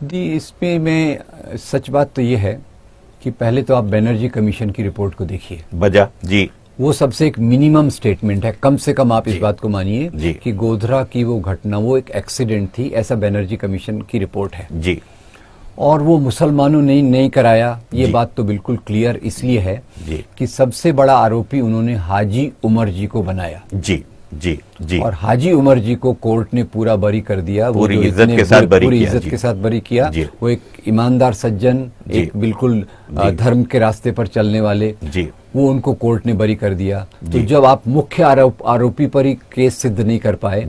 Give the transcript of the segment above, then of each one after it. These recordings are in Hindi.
जी, इसमें मैं सच बात तो ये है कि पहले तो आप बनर्जी कमीशन की रिपोर्ट को देखिए। वजह जी, वो सबसे एक मिनिमम स्टेटमेंट है, कम से कम आप इस बात को मानिए कि गोधरा की वो घटना वो एक एक्सीडेंट थी, ऐसा बनर्जी कमीशन की रिपोर्ट है जी। और वो मुसलमानों ने नहीं कराया, ये बात तो बिल्कुल क्लियर इसलिए है कि सबसे बड़ा आरोपी उन्होंने हाजी उमर जी को बनाया। जी जी जी। और हाजी उमर जी को कोर्ट ने पूरा बरी कर दिया, पूरी इज्जत के साथ बरी पूरी किया, इज्जत के साथ बरी किया। वो एक ईमानदार सज्जन, एक बिल्कुल धर्म के रास्ते पर चलने वाले, वो उनको कोर्ट ने बरी कर दिया। तो जब आप मुख्य आरोपी पर ही केस सिद्ध नहीं कर पाए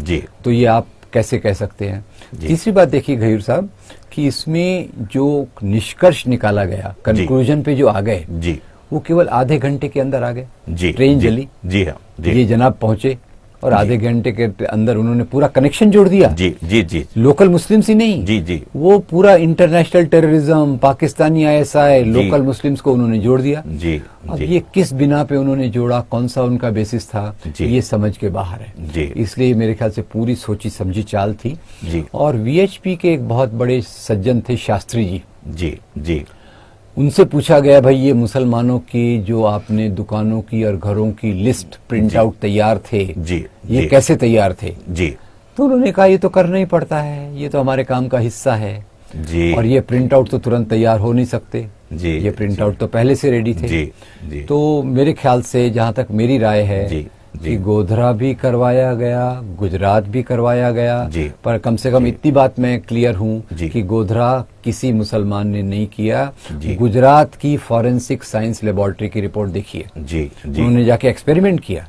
तो ये आप कैसे कह सकते हैं। तीसरी बात देखिए घयूर साहब कि इसमें जो निष्कर्ष निकाला गया, कंक्लूजन पे जो आ गए, वो केवल आधे घंटे के अंदर आ गए। ट्रेन जली, जी हाँ, ये जनाब पहुंचे और आधे घंटे के अंदर उन्होंने पूरा कनेक्शन जोड़ दिया। जी जी जी। लोकल मुस्लिम्स ही नहीं, जी जी, वो पूरा international terrorism, Pakistani ISI, local Muslims को उन्होंने जोड़ दिया। जी। अब ये किस बिना पे उन्होंने जोड़ा, कौन सा उनका बेसिस था, ये समझ के बाहर है। इसलिए मेरे ख्याल से पूरी सोची समझी चाल थी। और VHP के एक बहुत बड़े सज्जन थे शास्त्री जी। जी जी। उनसे पूछा गया, भाई ये मुसलमानों की जो आपने दुकानों की और घरों की लिस्ट प्रिंट आउट तैयार थे, ये कैसे तैयार थे? तो उन्होंने कहा ये तो करना ही पड़ता है, ये तो हमारे काम का हिस्सा है। और ये प्रिंट आउट तो तुरंत तैयार हो नहीं सकते, ये प्रिंट आउट तो पहले से रेडी थे। तो मेरे ख्याल से जहां तक मेरी राय है कि गोधरा भी करवाया गया, गुजरात भी करवाया गया, पर कम से कम इतनी बात मैं क्लियर हूं कि गोधरा किसी मुसलमान ने नहीं किया। गुजरात की फॉरेंसिक साइंस लेबोरेटरी की रिपोर्ट देखिए, उन्होंने जाके एक्सपेरिमेंट किया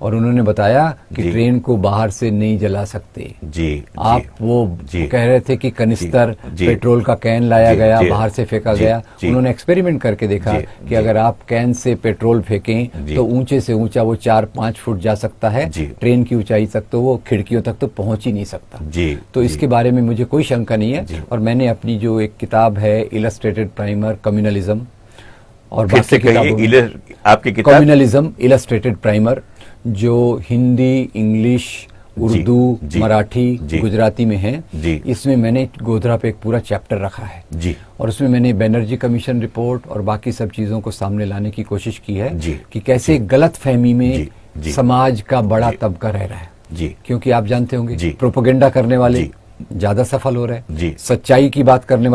और उन्होंने बताया कि ट्रेन को बाहर से नहीं जला सकते। आप वो कह रहे थे कि कनिस्तर पेट्रोल का कैन लाया गया, बाहर से फेंका गया, उन्होंने एक्सपेरिमेंट करके देखा कि अगर आप कैन से पेट्रोल फेंकें तो ऊंचे से ऊंचा वो 4-5 फुट जा सकता है, ट्रेन की ऊंचाई तक तो वो खिड़कियों तक तो पहुंच ही नहीं सकता। तो इसके बारे में मुझे कोई शंका नहीं है। और मैंने अपनी जो एक किताब है इलस्ट्रेटेड प्राइमर कम्युनलिज्म, और बाकी आपकी किताब कम्युनलिज्म इलस्ट्रेटेड प्राइमर, जो हिंदी, इंग्लिश, उर्दू, मराठी, गुजराती में है, इसमें मैंने गोधरा पे एक पूरा चैप्टर रखा है। और उसमें मैंने बनर्जी कमीशन रिपोर्ट और बाकी सब चीजों को सामने लाने की कोशिश की है कि कैसे गलत फहमी में समाज का बड़ा तबका रह रहा है। क्योंकि आप जानते होंगे प्रोपेगेंडा करने वाले ज्यादा सफल हो रहे हैं, सच्चाई की बात करने